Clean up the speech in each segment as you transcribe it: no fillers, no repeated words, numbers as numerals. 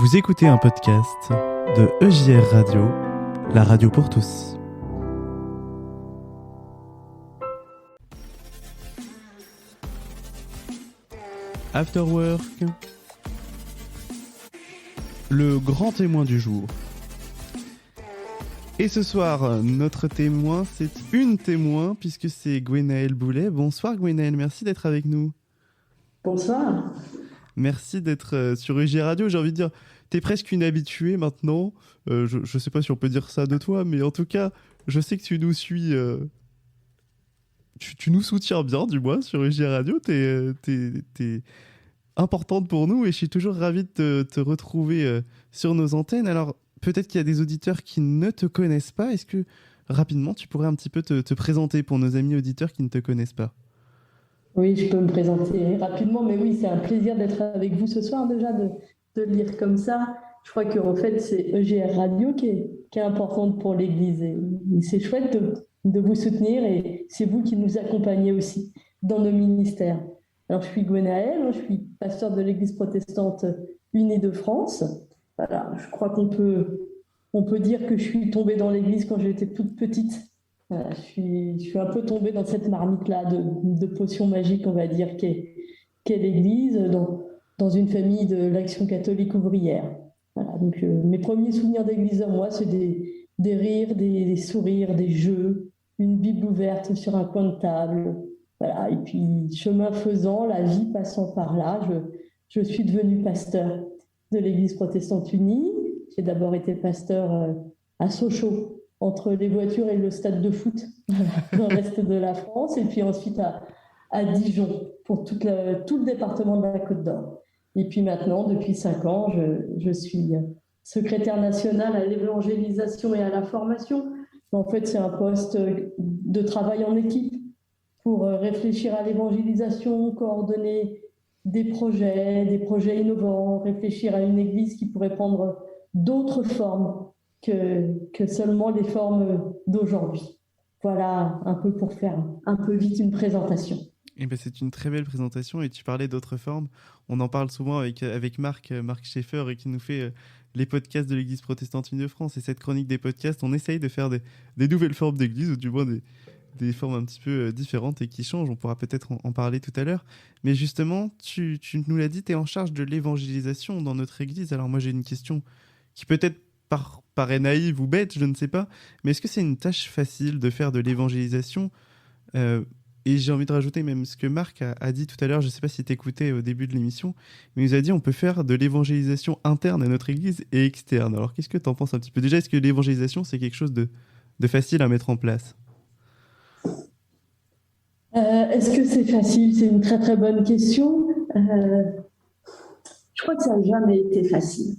Vous écoutez un podcast de EJR Radio, la radio pour tous. After Work, le grand témoin du jour. Et ce soir, notre témoin, c'est une témoin, puisque c'est Gwenaëlle Boulet. Bonsoir Gwenaëlle, merci d'être avec nous. Bonsoir. Merci d'être sur EJR Radio. J'ai envie de dire, t'es presque une habituée maintenant. Je sais pas si on peut dire ça de toi, mais en tout cas, je sais que tu nous suis. Tu nous soutiens bien, du moins, sur EJR Radio. T'es importante pour nous et je suis toujours ravi de te retrouver sur nos antennes. Alors, peut-être qu'il y a des auditeurs qui ne te connaissent pas. Est-ce que, rapidement, tu pourrais un petit peu te présenter pour nos amis auditeurs qui ne te connaissent pas ? Oui, je peux me présenter rapidement, mais oui, c'est un plaisir d'être avec vous ce soir déjà, de le lire comme ça. Je crois qu'en fait, c'est EJR Radio qui est importante pour l'Église. Et c'est chouette de vous soutenir et c'est vous qui nous accompagnez aussi dans nos ministères. Alors, je suis Gwenaëlle, je suis pasteur de l'Église protestante unie de France. Voilà, je crois qu'on peut dire que je suis tombée dans l'Église quand j'étais toute petite. Voilà, je suis un peu tombée dans cette marmite-là de potions magiques, on va dire, qu'est l'Église, dans une famille de l'Action catholique ouvrière. Voilà, donc mes premiers souvenirs d'Église, moi, c'est des rires, des sourires, des jeux, une Bible ouverte sur un coin de table. Voilà, et puis, chemin faisant, la vie passant par là, je suis devenue pasteur de l'Église protestante unie. J'ai d'abord été pasteur à Sochaux, entre les voitures et le stade de foot dans l'est de la France, et puis ensuite à Dijon, pour tout le département de la Côte d'Or. Et puis maintenant, depuis 5 ans, je suis secrétaire nationale à l'évangélisation et à la formation. En fait, c'est un poste de travail en équipe pour réfléchir à l'évangélisation, coordonner des projets innovants, réfléchir à une église qui pourrait prendre d'autres formes que seulement les formes d'aujourd'hui. Voilà un peu pour faire un peu vite une présentation. Eh ben, c'est une très belle présentation et tu parlais d'autres formes. On en parle souvent avec Marc Schaeffer et qui nous fait les podcasts de l'Église protestante unie de France. Et cette chronique des podcasts, on essaye de faire des nouvelles formes d'église, ou du moins des formes un petit peu différentes et qui changent. On pourra peut-être en parler tout à l'heure. Mais justement, tu nous l'as dit, tu es en charge de l'évangélisation dans notre église. Alors moi, j'ai une question qui peut-être paraît naïve ou bête, je ne sais pas. Mais est-ce que c'est une tâche facile de faire de l'évangélisation ? Et j'ai envie de rajouter même ce que Marc a dit tout à l'heure, je ne sais pas si tu écoutais au début de l'émission, mais il nous a dit on peut faire de l'évangélisation interne à notre église et externe. Alors qu'est-ce que tu en penses un petit peu ? Déjà, est-ce que l'évangélisation, c'est quelque chose de facile à mettre en place ? Est-ce que c'est facile ? C'est une très très bonne question. Je crois que ça n'a jamais été facile.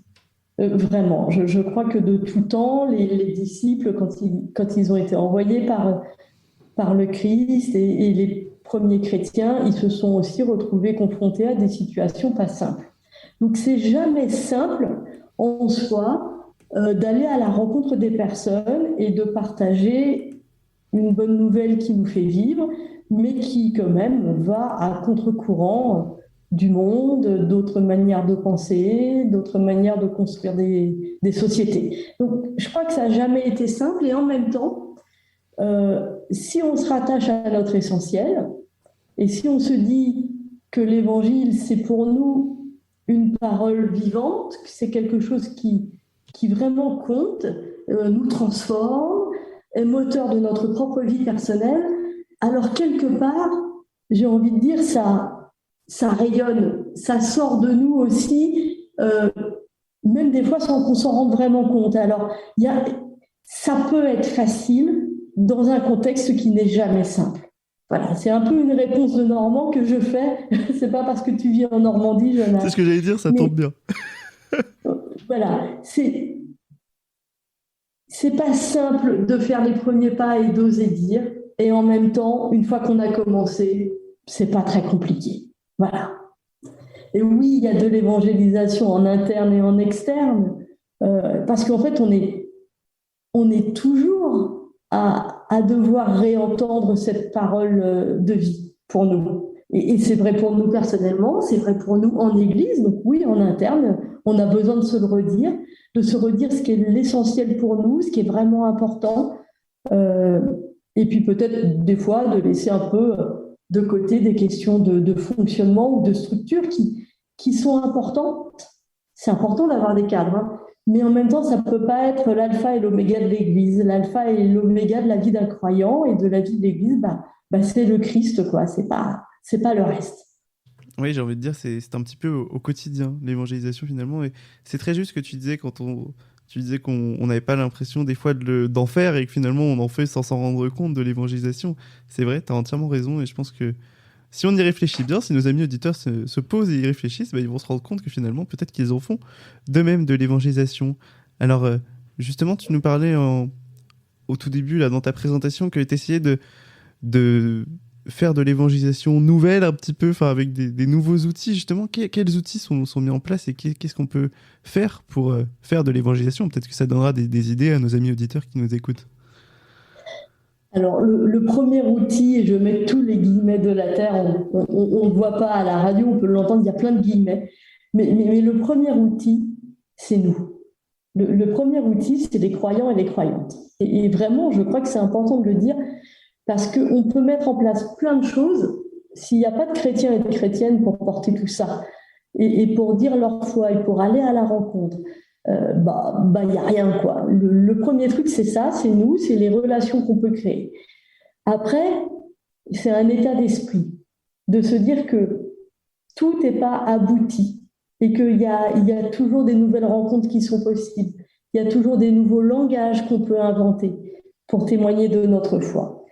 Vraiment, je crois que de tout temps, les disciples, quand ils ont été envoyés par le Christ et les premiers chrétiens, ils se sont aussi retrouvés confrontés à des situations pas simples. Donc c'est jamais simple en soi d'aller à la rencontre des personnes et de partager une bonne nouvelle qui nous fait vivre, mais qui quand même va à contre-courant du monde, d'autres manières de penser, d'autres manières de construire des sociétés. Donc je crois que ça n'a jamais été simple et en même temps, si on se rattache à notre essentiel et si on se dit que l'évangile, c'est pour nous une parole vivante, que c'est quelque chose qui vraiment compte, nous transforme, est moteur de notre propre vie personnelle, alors quelque part, j'ai envie de dire, ça rayonne, ça sort de nous aussi, même des fois sans qu'on s'en rende vraiment compte. Alors, ça peut être facile dans un contexte qui n'est jamais simple. Voilà, c'est un peu une réponse de Normand que je fais. C'est pas parce que tu vis en Normandie, Jonas. C'est ce que j'allais dire, ça tombe bien. Voilà, c'est pas simple de faire les premiers pas et d'oser dire. Et en même temps, une fois qu'on a commencé, c'est pas très compliqué. Voilà. Et oui, il y a de l'évangélisation en interne et en externe, parce qu'en fait, on est toujours à devoir réentendre cette parole de vie pour nous. Et c'est vrai pour nous personnellement, c'est vrai pour nous en Église. Donc oui, en interne, on a besoin de se redire ce qui est l'essentiel pour nous, ce qui est vraiment important. Euh, et puis peut-être des fois de laisser un peu de côté des questions de fonctionnement ou de structure qui sont importantes. C'est important d'avoir des cadres, hein. Mais en même temps, ça ne peut pas être l'alpha et l'oméga de l'Église. L'alpha et l'oméga de la vie d'un croyant et de la vie de l'Église, c'est le Christ, quoi. C'est pas le reste. Oui, j'ai envie de dire, c'est un petit peu au quotidien, l'évangélisation finalement. Et c'est très juste ce que tu disais tu disais qu'on n'avait pas l'impression des fois d'en faire et que finalement on en fait sans s'en rendre compte de l'évangélisation. C'est vrai, tu as entièrement raison et je pense que si on y réfléchit bien, si nos amis auditeurs se posent et y réfléchissent, bah, ils vont se rendre compte que finalement peut-être qu'ils en font de même de l'évangélisation. Alors justement, tu nous parlais au tout début, là, dans ta présentation, que tu essayais de faire de l'évangélisation nouvelle un petit peu, enfin avec des nouveaux outils justement. Quels outils sont mis en place et qu'est-ce qu'on peut faire pour faire de l'évangélisation? Peut-être que ça donnera des idées à nos amis auditeurs qui nous écoutent. Alors, le premier outil, et je mets tous les guillemets de la terre, on ne le voit pas à la radio, on peut l'entendre, il y a plein de guillemets, mais le premier outil, c'est nous. Le premier outil, c'est les croyants et les croyantes. Et vraiment, je crois que c'est important de le dire, parce qu'on peut mettre en place plein de choses s'il n'y a pas de chrétiens et de chrétiennes pour porter tout ça, et pour dire leur foi, et pour aller à la rencontre. Il y a rien, quoi. Le premier truc, c'est ça, c'est nous, c'est les relations qu'on peut créer. Après, c'est un état d'esprit de se dire que tout n'est pas abouti et il y a toujours des nouvelles rencontres qui sont possibles. Il y a toujours des nouveaux langages qu'on peut inventer pour témoigner de notre foi.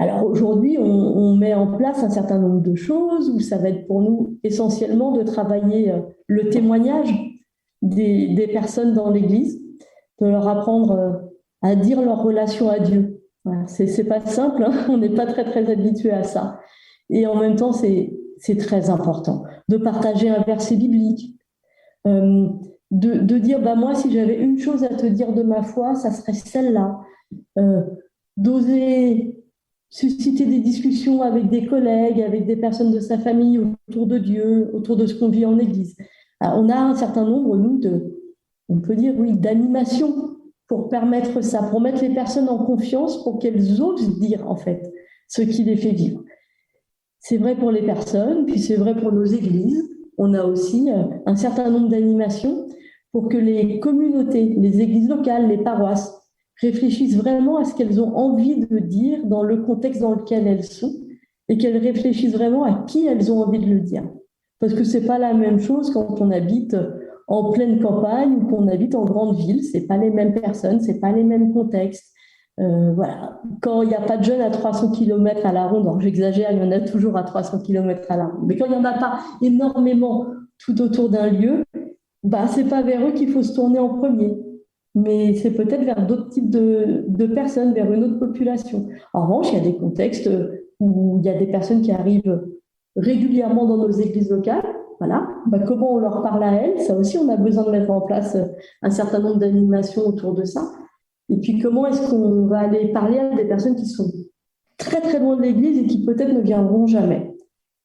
Alors aujourd'hui, on met en place un certain nombre de choses où ça va être pour nous essentiellement de travailler le témoignage des personnes dans l'Église, de leur apprendre à dire leur relation à Dieu. Voilà, c'est pas simple, hein, on n'est pas très habitué à ça. Et en même temps, c'est très important de partager un verset biblique, euh, de dire, moi, si j'avais une chose à te dire de ma foi, ça serait celle-là. Euh, D'oser susciter des discussions avec des collègues, avec des personnes de sa famille autour de Dieu, autour de ce qu'on vit en Église. Alors, on a un certain nombre, nous, on peut dire, oui, d'animations pour permettre ça, pour mettre les personnes en confiance, pour qu'elles osent dire, en fait, ce qui les fait vivre. C'est vrai pour les personnes, puis c'est vrai pour nos églises. On a aussi un certain nombre d'animations pour que les communautés, les églises locales, les paroisses, réfléchissent vraiment à ce qu'elles ont envie de dire dans le contexte dans lequel elles sont et qu'elles réfléchissent vraiment à qui elles ont envie de le dire. Parce que c'est pas la même chose quand on habite en pleine campagne ou qu'on habite en grande ville. C'est pas les mêmes personnes, c'est pas les mêmes contextes. Voilà. Quand il n'y a pas de jeunes à 300 km à la ronde, alors j'exagère, il y en a toujours à 300 km à la ronde, mais quand il n'y en a pas énormément tout autour d'un lieu, c'est pas vers eux qu'il faut se tourner en premier, mais c'est peut-être vers d'autres types de personnes, vers une autre population. En revanche, il y a des contextes où il y a des personnes qui arrivent régulièrement dans nos églises locales. Voilà. Comment on leur parle à elles, ça aussi, on a besoin de mettre en place un certain nombre d'animations autour de ça. Et puis, comment est-ce qu'on va aller parler à des personnes qui sont très loin de l'église et qui peut-être ne viendront jamais.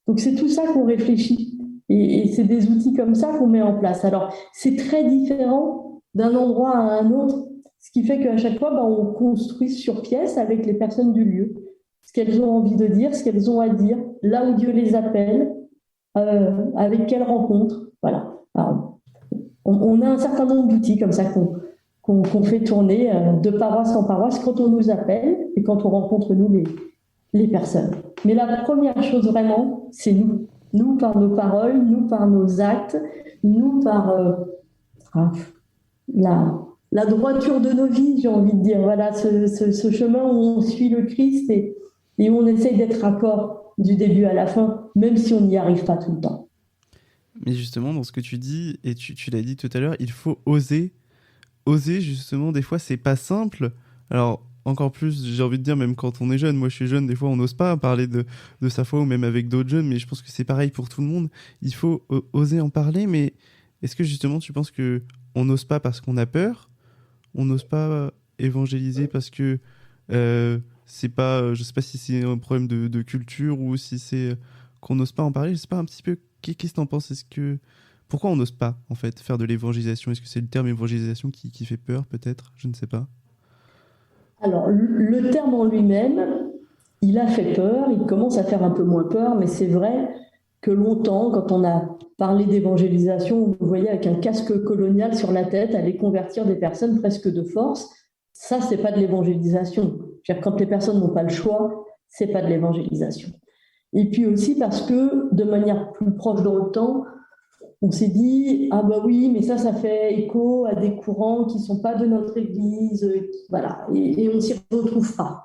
Donc, c'est tout ça qu'on réfléchit. Et c'est des outils comme ça qu'on met en place. Alors, c'est très différent d'un endroit à un autre, ce qui fait qu'à chaque fois, on construit sur pièce avec les personnes du lieu, ce qu'elles ont envie de dire, ce qu'elles ont à dire, là où Dieu les appelle, avec quelle rencontre. Voilà. Alors, on a un certain nombre d'outils comme ça qu'on fait tourner de paroisse en paroisse quand on nous appelle et quand on rencontre nous les personnes. Mais la première chose vraiment, c'est nous. Nous par nos paroles, nous par nos actes, nous par la droiture de nos vies, j'ai envie de dire. Voilà, ce chemin où on suit le Christ et où on essaye d'être raccord du début à la fin, même si on n'y arrive pas tout le temps. Mais justement, dans ce que tu dis, et tu l'as dit tout à l'heure, il faut oser. Oser, justement, des fois, c'est pas simple. Alors, encore plus, j'ai envie de dire, même quand on est jeune, moi je suis jeune, des fois on n'ose pas parler de sa foi ou même avec d'autres jeunes, mais je pense que c'est pareil pour tout le monde. Il faut oser en parler, mais est-ce que justement tu penses que on n'ose pas parce qu'on a peur? On n'ose pas évangéliser parce que c'est pas, je sais pas si c'est un problème de culture ou si c'est qu'on n'ose pas en parler. Je sais pas un petit peu, qu'est-ce que t'en penses? Pourquoi on n'ose pas, en fait, faire de l'évangélisation? Est-ce que c'est le terme évangélisation qui fait peur, peut-être? Je ne sais pas. Alors, le terme en lui-même, il a fait peur, il commence à faire un peu moins peur, mais c'est vrai que longtemps, quand on a parlé d'évangélisation, on nous voyait avec un casque colonial sur la tête, aller convertir des personnes presque de force. Ça, c'est pas de l'évangélisation. Quand les personnes n'ont pas le choix, c'est pas de l'évangélisation. Et puis aussi parce que, de manière plus proche dans le temps, on s'est dit, ah bah oui, mais ça fait écho à des courants qui ne sont pas de notre Église, voilà, et on ne s'y retrouve pas.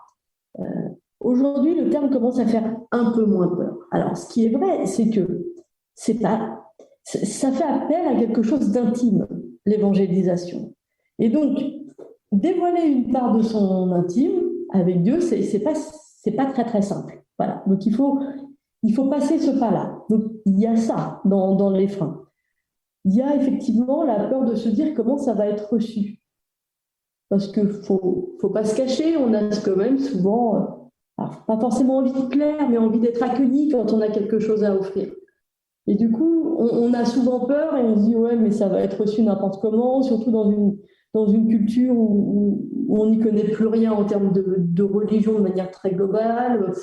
Aujourd'hui, le terme commence à faire un peu moins peur. Alors, ce qui est vrai, c'est que ça fait appel à quelque chose d'intime, l'évangélisation. Et donc, dévoiler une part de son intime avec Dieu, c'est pas très très simple. Voilà. Donc, il faut passer ce pas-là. Donc, il y a ça dans les freins. Il y a effectivement la peur de se dire comment ça va être reçu. Parce qu'il ne faut pas se cacher, on a quand même souvent, pas forcément envie de plaire, mais envie d'être accueilli quand on a quelque chose à offrir. Et du coup, on a souvent peur et on se dit, ouais, mais ça va être reçu n'importe comment, surtout dans une culture où on n'y connaît plus rien en termes de religion de manière très globale,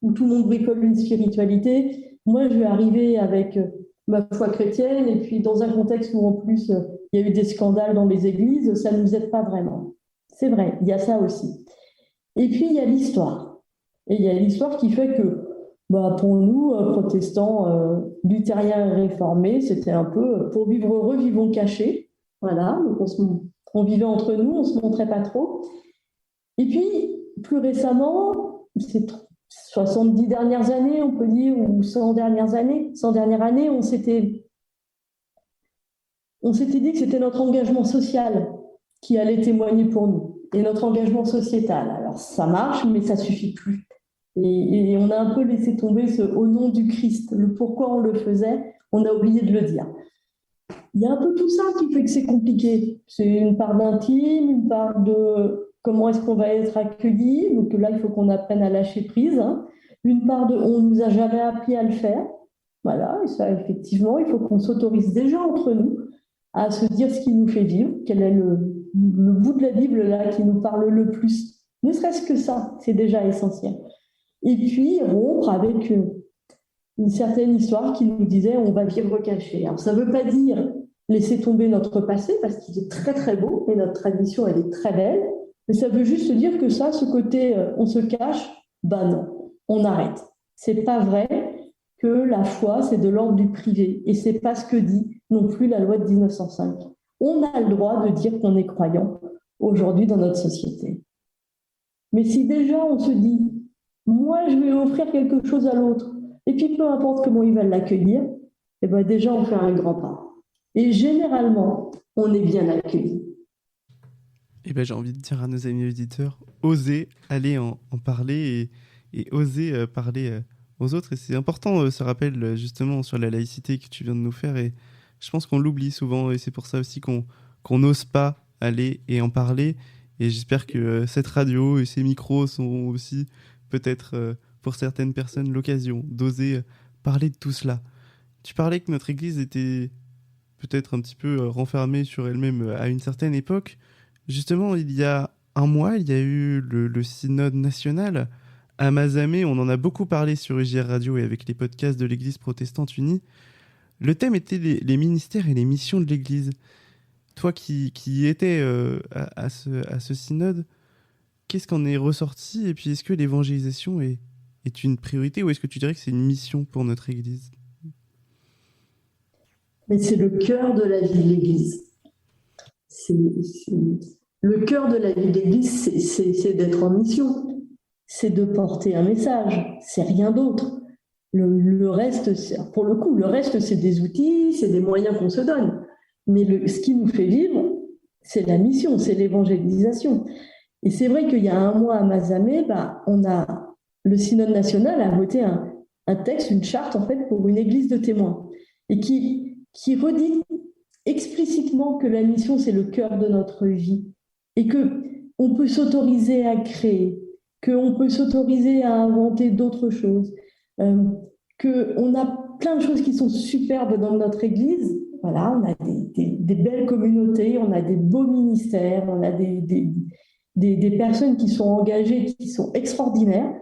où tout le monde bricole une spiritualité. Moi, je vais arriver avec ma foi chrétienne, et puis dans un contexte où en plus il y a eu des scandales dans les églises, ça ne nous aide pas vraiment. C'est vrai, il y a ça aussi. Et puis il y a l'histoire. Et il y a l'histoire qui fait que pour nous, protestants, luthériens et réformés, c'était un peu pour vivre heureux, vivons cachés. Voilà, donc on vivait entre nous, on ne se montrait pas trop. Et puis, plus récemment, c'est 70 dernières années, on peut dire, ou 100 dernières années, on s'était dit que c'était notre engagement social qui allait témoigner pour nous, et notre engagement sociétal. Alors, ça marche, mais ça ne suffit plus. Et on a un peu laissé tomber au nom du Christ, le pourquoi on le faisait, on a oublié de le dire. Il y a un peu tout ça qui fait que c'est compliqué. C'est une part d'intime, une part de comment est-ce qu'on va être accueilli. Donc là, il faut qu'on apprenne à lâcher prise. Hein. Une part de on ne nous a jamais appris à le faire. Voilà, et ça, effectivement, il faut qu'on s'autorise déjà entre nous à se dire ce qui nous fait vivre, quel est le bout de la Bible là qui nous parle le plus. Ne serait-ce que ça, c'est déjà essentiel. Et puis, rompre avec une certaine histoire qui nous disait on va vivre caché. Alors, ça ne veut pas dire laisser tomber notre passé, parce qu'il est très très beau, et notre tradition, elle est très belle, mais ça veut juste dire que ça, ce côté on se cache, non, on arrête. C'est pas vrai que la foi, c'est de l'ordre du privé, et c'est pas ce que dit non plus la loi de 1905. On a le droit de dire qu'on est croyant aujourd'hui dans notre société. Mais si déjà on se dit moi, je vais offrir quelque chose à l'autre, et puis peu importe comment il va l'accueillir, eh ben déjà, on fait un grand pas. Et généralement, on est bien accueilli. Eh ben, j'ai envie de dire à nos amis auditeurs, osez aller en parler et osez parler aux autres. Et c'est important, ce rappel justement sur la laïcité que tu viens de nous faire. Et je pense qu'on l'oublie souvent, et c'est pour ça aussi qu'on n'ose pas aller et en parler. Et j'espère que cette radio et ces micros sont aussi peut-être pour certaines personnes l'occasion d'oser parler de tout cela. Tu parlais que notre Église était peut-être un petit peu renfermée sur elle-même à une certaine époque. Justement, il y a un mois, il y a eu le synode national à Mazamet. On en a beaucoup parlé sur UJR Radio et avec les podcasts de l'Église protestante unie. Le thème était les ministères et les missions de l'Église. Toi qui étais à ce synode, qu'est-ce qu'en est ressorti? Et puis, est-ce que l'évangélisation est une priorité, ou est-ce que tu dirais que c'est une mission pour notre Église? Mais c'est le cœur de la vie de l'Église. Le cœur de la vie de l'Église, c'est d'être en mission. C'est de porter un message. C'est rien d'autre. Le reste, pour le coup, le reste, c'est des outils, c'est des moyens qu'on se donne. Mais ce qui nous fait vivre, c'est la mission, c'est l'évangélisation. Et c'est vrai qu'il y a un mois à Mazamet, le synode national a voté un texte, une charte en fait pour une église de témoins, et qui redit explicitement que la mission c'est le cœur de notre vie, et que on peut s'autoriser à créer, qu'on peut s'autoriser à inventer d'autres choses, qu'on a plein de choses qui sont superbes dans notre Église. Voilà, on a des belles communautés, on a des beaux ministères, on a des personnes qui sont engagées, qui sont extraordinaires.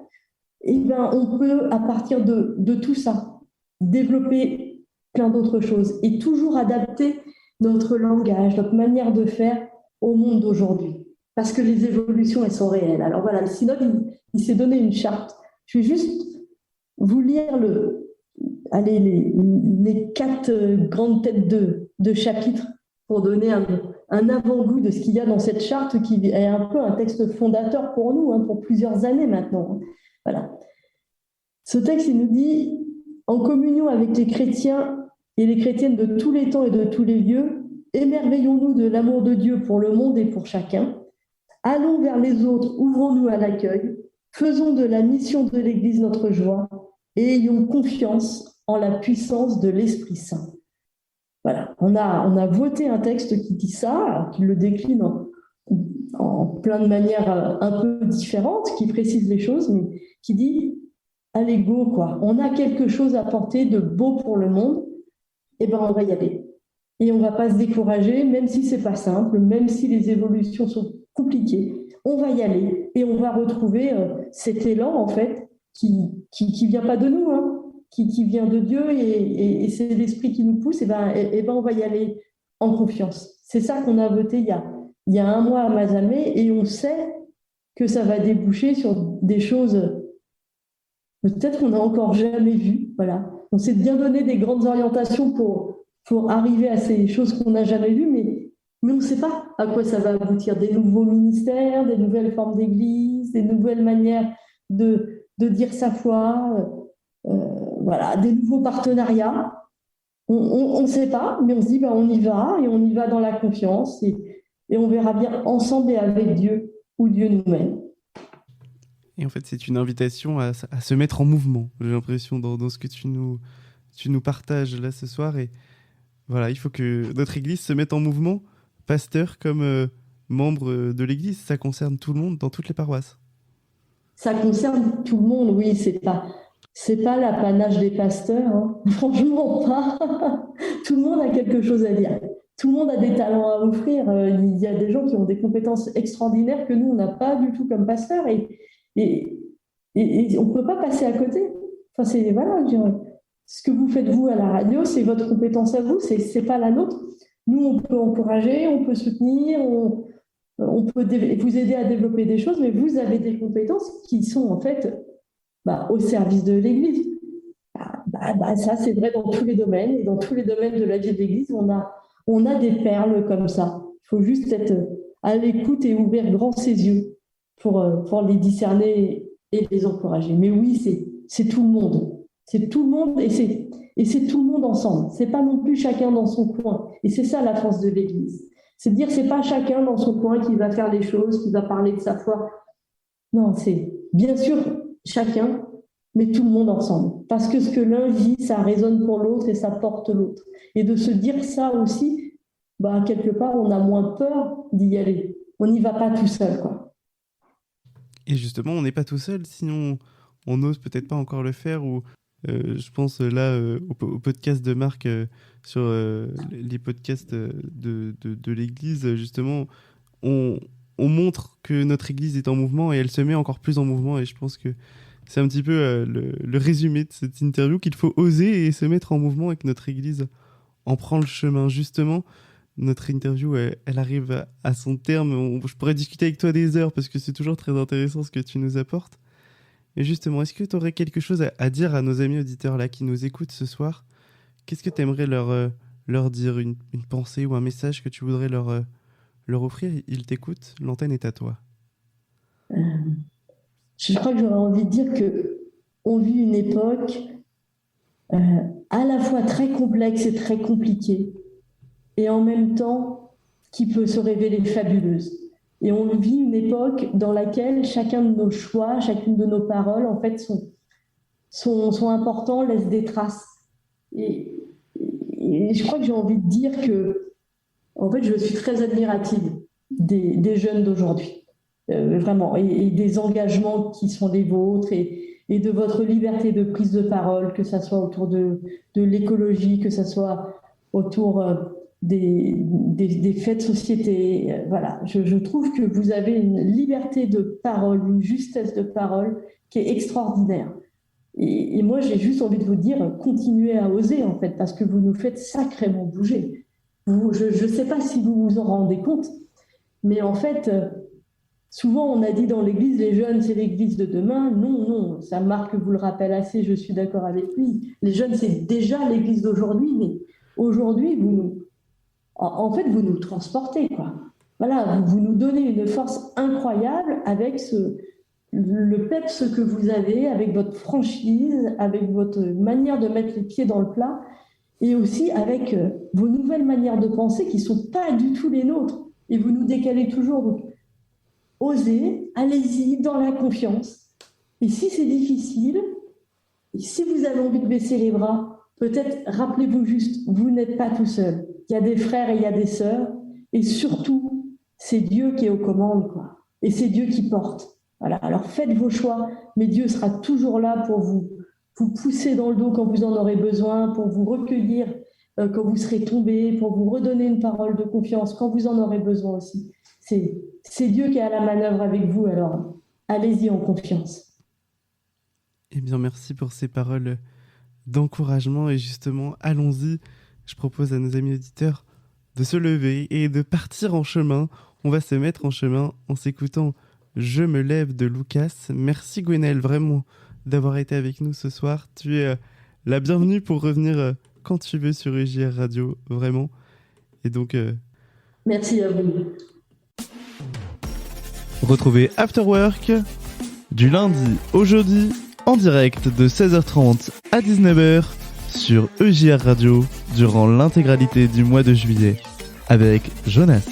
Et ben, on peut, à partir de tout ça, développer plein d'autres choses et toujours adapter notre langage, notre manière de faire au monde d'aujourd'hui. Parce que les évolutions, elles sont réelles. Alors voilà, le synode, il s'est donné une charte. Je vais juste vous lire les 4 grandes têtes de chapitres pour donner un avant-goût de ce qu'il y a dans cette charte qui est un peu un texte fondateur pour nous, pour plusieurs années maintenant. Voilà. Ce texte, il nous dit « En communion avec les chrétiens et les chrétiennes de tous les temps et de tous les lieux, émerveillons-nous de l'amour de Dieu pour le monde et pour chacun. Allons vers les autres, ouvrons-nous à l'accueil, faisons de la mission de l'Église notre joie et ayons confiance en la puissance de l'Esprit Saint. » Voilà, on a voté un texte qui dit ça, qui le décline en plein de manières un peu différentes, qui précise les choses, mais qui dit allez go, quoi. On a quelque chose à porter de beau pour le monde, et ben on va y aller. Et on ne va pas se décourager, même si ce n'est pas simple, même si les évolutions sont compliquées. On va y aller et on va retrouver cet élan, en fait, qui vient pas de nous, qui vient de Dieu et c'est l'Esprit qui nous pousse. Et ben on va y aller en confiance. C'est ça qu'on a voté il y a 1 mois à Mazamet et on sait que ça va déboucher sur des choses peut-être qu'on n'a encore jamais vues. Voilà. On s'est bien donné des grandes orientations pour arriver à ces choses qu'on n'a jamais vues, mais on ne sait pas à quoi ça va aboutir. Des nouveaux ministères, des nouvelles formes d'église, des nouvelles manières de dire sa foi, voilà, des nouveaux partenariats. On ne sait pas, mais on se dit on y va, et on y va dans la confiance, et on verra bien ensemble et avec Dieu où Dieu nous mène. Et en fait, c'est une invitation à se mettre en mouvement, j'ai l'impression, dans ce que tu nous partages là ce soir. Et voilà, il faut que notre Église se mette en mouvement, pasteur comme membre de l'Église. Ça concerne tout le monde, dans toutes les paroisses. Ça concerne tout le monde, oui. C'est pas l'apanage des pasteurs, franchement pas. Tout le monde a quelque chose à dire. Tout le monde a des talents à offrir. Il y a des gens qui ont des compétences extraordinaires que nous, on n'a pas du tout comme pasteurs. Et on ne peut pas passer à côté. Enfin, voilà, ce que vous faites vous à la radio, c'est votre compétence à vous, c'est pas la nôtre. Nous, on peut encourager, on peut soutenir, on peut vous aider à développer des choses, mais vous avez des compétences qui sont en fait au service de l'Église. Ça, c'est vrai dans tous les domaines, et dans tous les domaines de la vie de l'Église, on a des perles comme ça. Il faut juste être à l'écoute et ouvrir grand ses yeux pour les discerner et les encourager. Mais oui, c'est tout le monde. C'est tout le monde et c'est tout le monde ensemble. C'est pas non plus chacun dans son coin. Et c'est ça la force de l'Église. C'est de dire c'est pas chacun dans son coin qui va faire les choses, qui va parler de sa foi. Non, c'est bien sûr chacun, mais tout le monde ensemble. Parce que ce que l'un vit, ça résonne pour l'autre et ça porte l'autre. Et de se dire ça aussi, quelque part, on a moins peur d'y aller. On n'y va pas tout seul, quoi. Et justement, on n'est pas tout seul, sinon on n'ose peut-être pas encore le faire. Ou je pense là au podcast de Marc sur les podcasts de l'Église. Justement, on montre que notre Église est en mouvement et elle se met encore plus en mouvement. Et je pense que c'est un petit peu le résumé de cette interview, qu'il faut oser et se mettre en mouvement et que notre Église en prend le chemin. Justement, notre interview, elle arrive à son terme. Je pourrais discuter avec toi des heures parce que c'est toujours très intéressant ce que tu nous apportes. Et justement, est-ce que tu aurais quelque chose à dire à nos amis auditeurs là qui nous écoutent ce soir ? Qu'est-ce que tu aimerais leur dire, une pensée ou un message que tu voudrais leur offrir ? Ils t'écoutent, l'antenne est à toi. Je crois que j'aurais envie de dire qu'on vit une époque à la fois très complexe et très compliquée, et en même temps qui peut se révéler fabuleuse. Et on vit une époque dans laquelle chacun de nos choix, chacune de nos paroles, en fait, sont importants, laissent des traces. Et je crois que j'ai envie de dire que, en fait, je suis très admirative des jeunes d'aujourd'hui, vraiment, et des engagements qui sont les vôtres, et et de votre liberté de prise de parole, que ça soit autour de l'écologie, que ça soit autour des faits de société. Voilà, je trouve que vous avez une liberté de parole, une justesse de parole qui est extraordinaire. Et moi, j'ai juste envie de vous dire, continuez à oser, en fait, parce que vous nous faites sacrément bouger. Je ne sais pas si vous vous en rendez compte, mais en fait, souvent on a dit dans l'Église, les jeunes, c'est l'Église de demain. Non, ça Marc vous le rappelle assez, je suis d'accord avec lui. Les jeunes, c'est déjà l'Église d'aujourd'hui, mais aujourd'hui, en fait, vous nous transportez, quoi. Voilà, vous nous donnez une force incroyable avec le peps que vous avez, avec votre franchise, avec votre manière de mettre les pieds dans le plat, et aussi avec vos nouvelles manières de penser qui ne sont pas du tout les nôtres. Et vous nous décalez toujours. Donc, osez, allez-y dans la confiance. Et si c'est difficile, et si vous avez envie de baisser les bras, peut-être rappelez-vous juste, vous n'êtes pas tout seul. Il y a des frères et il y a des sœurs. Et surtout, c'est Dieu qui est aux commandes, quoi. Et c'est Dieu qui porte. Voilà. Alors faites vos choix, mais Dieu sera toujours là pour vous pousser dans le dos quand vous en aurez besoin, pour vous recueillir quand vous serez tombé, pour vous redonner une parole de confiance quand vous en aurez besoin aussi. C'est Dieu qui est à la manœuvre avec vous, alors allez-y en confiance. Eh bien, merci pour ces paroles d'encouragement et justement, allons-y. Je propose à nos amis auditeurs de se lever et de partir en chemin. On va se mettre en chemin en s'écoutant « Je me lève » de Lucas. Merci Gwenaëlle, vraiment, d'avoir été avec nous ce soir. Tu es la bienvenue pour revenir quand tu veux sur EJR Radio, vraiment. Et donc... Merci à vous. Retrouvez After Work du lundi au jeudi en direct de 16h30 à 19h sur EJR Radio durant l'intégralité du mois de juillet avec Jonas.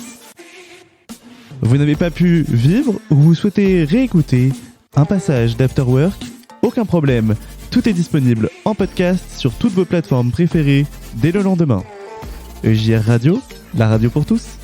Vous n'avez pas pu vivre ou vous souhaitez réécouter un passage d'After Work? Aucun problème, tout est disponible en podcast sur toutes vos plateformes préférées dès le lendemain. EJR Radio, la radio pour tous.